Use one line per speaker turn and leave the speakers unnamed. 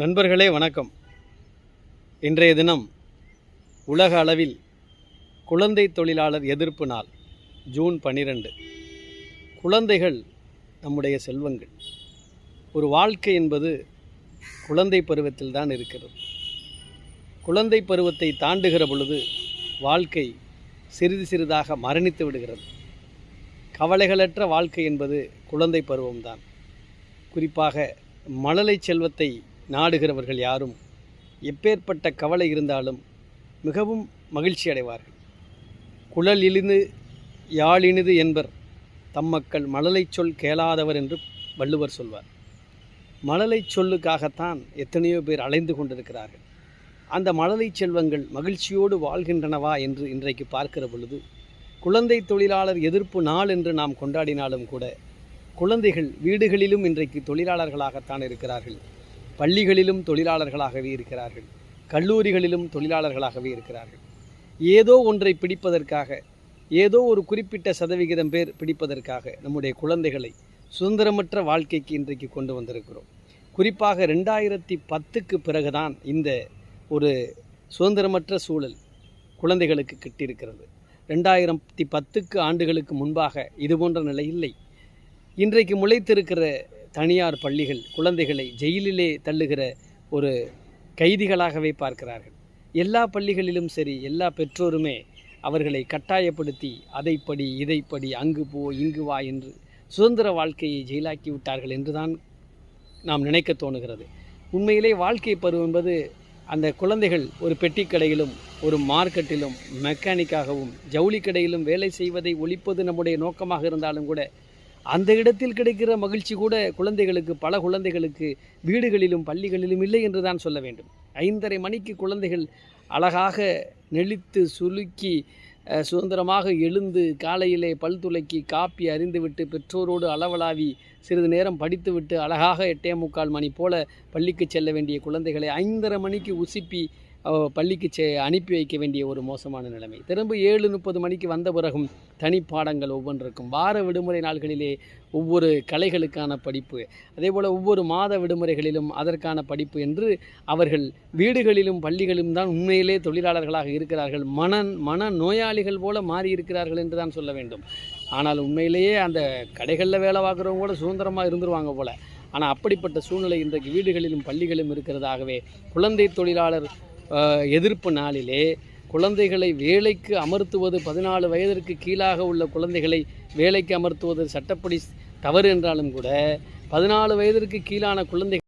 நண்பர்களே வணக்கம். இன்றைய தினம் உலக அளவில் குழந்தை தொழிலாளர் எதிர்ப்பு நாள். ஜூன் 12. குழந்தைகள் நம்முடைய செல்வங்கள். ஒரு வாழ்க்கை என்பது குழந்தை பருவத்தில் தான் இருக்கிறது. குழந்தை பருவத்தை தாண்டுகிற பொழுது வாழ்க்கை சிறிது சிறிதாக மரணித்து விடுகிறது. கவலைகளற்ற வாழ்க்கை என்பது குழந்தை பருவம்தான். குறிப்பாக மழலை செல்வத்தை நாடுகிறவர்கள் யாரும் எப்பேற்பட்ட கவலை இருந்தாலும் மிகவும் மகிழ்ச்சி அடைவார்கள். குழல் இழிந்து யாழ் இனிது என்பர் தம்மக்கள் மழலை சொல் கேளாதவர் என்று வள்ளுவர் சொல்வார். மழலை சொல்லுக்காகத்தான் எத்தனையோ பேர் அலைந்து கொண்டிருக்கிறார்கள். அந்த மழலை செல்வங்கள் மகிழ்ச்சியோடு வாழ்கின்றனவா என்று இன்றைக்கு பார்க்கிற பொழுது, குழந்தை தொழிலாளர் எதிர்ப்பு நாள் என்று நாம் கொண்டாடினாலும் கூட குழந்தைகள் வீடுகளிலும் இன்றைக்கு தொழிலாளர்களாகத்தான் இருக்கிறார்கள். பள்ளிகளிலும் தொழிலாளர்களாகவே இருக்கிறார்கள். கல்லூரிகளிலும் தொழிலாளர்களாகவே இருக்கிறார்கள். ஏதோ ஒன்றை பிடிப்பதற்காக, ஏதோ ஒரு குறிப்பிட்ட சதவிகிதம் பேர் பிடிப்பதற்காக நம்முடைய குழந்தைகளை சுதந்திரமற்ற வாழ்க்கைக்கு இன்றைக்கு கொண்டு வந்திருக்கிறோம். குறிப்பாக 2010க்கு பிறகுதான் இந்த ஒரு சுதந்திரமற்ற சூழல் குழந்தைகளுக்கு கிட்டியிருக்கிறது. 2010க்கு ஆண்டுகளுக்கு முன்பாக இதுபோன்ற நிலை இல்லை. இன்றைக்கு முளைத்திருக்கிற தனியார் பள்ளிகள் குழந்தைகளை ஜெயிலிலே தள்ளுகிற ஒரு கைதிகளாகவே பார்க்கிறார்கள். எல்லா பள்ளிகளிலும் சரி, எல்லா பெற்றோருமே அவர்களை கட்டாயப்படுத்தி அதைப்படி இதைப்படி, அங்கு போ இங்கு வா என்று சுதந்திர வாழ்க்கையை ஜெயிலாக்கி விட்டார்கள் என்றுதான் நாம் நினைக்க தோணுகிறது. உண்மையிலே வாழ்க்கை பருவம் என்பது அந்த குழந்தைகள் ஒரு பெட்டி கடையிலும் ஒரு மார்க்கெட்டிலும் மெக்கானிக்காகவும் ஜவுளி கடையிலும் வேலை செய்வதை ஒழிப்பது நம்முடைய நோக்கமாக இருந்தாலும் கூட அந்த இடத்தில் கிடைக்கிற மகிழ்ச்சி கூட குழந்தைகளுக்கு, பல குழந்தைகளுக்கு வீடுகளிலும் பள்ளிகளிலும் இல்லை என்று தான் சொல்ல வேண்டும். 5:30 மணிக்கு குழந்தைகள் அழகாக நெளித்து சுலுக்கி சுதந்திரமாக எழுந்து காலையிலே பல் துலக்கி காப்பி அறிந்துவிட்டு பெற்றோரோடு அளவலாவி சிறிது நேரம் படித்துவிட்டு அழகாக 8:45 மணி போல பள்ளிக்கு செல்ல வேண்டிய குழந்தைகளை 5:30 மணிக்கு உசுப்பி பள்ளிக்கு அனுப்பி வைக்க வேண்டிய ஒரு மோசமான நிலைமை. திரும்ப 7:30 மணிக்கு வந்த பிறகும் தனிப்பாடங்கள் ஒவ்வொன்றுக்கும், வார விடுமுறை நாள்களிலே ஒவ்வொரு கலைகளுக்கான படிப்பு, அதேபோல் ஒவ்வொரு மாத விடுமுறைகளிலும் அதற்கான படிப்பு என்று அவர்கள் வீடுகளிலும் பள்ளிகளிலும் தான் உண்மையிலே தொழிலாளர்களாக இருக்கிறார்கள். மன நோயாளிகள் போல மாறி இருக்கிறார்கள் என்று தான் சொல்ல வேண்டும். ஆனால் உண்மையிலேயே அந்த கடைகளில் வேலை பார்க்குறவங்க கூட சுதந்திரமாக இருந்துருவாங்க போல. ஆனால் அப்படிப்பட்ட சூழ்நிலை இன்றைக்கு வீடுகளிலும் பள்ளிகளிலும் இருக்கிறதாகவே குழந்தை தொழிலாளர் எதிர்ப்பு நாளிலே குழந்தைகளை வேலைக்கு அமர்த்துவது, 14 வயதிற்கு கீழாக உள்ள குழந்தைகளை வேலைக்கு அமர்த்துவது சட்டப்படி தவறு என்றாலும் கூட 14 வயதிற்கு கீழான குழந்தைகள்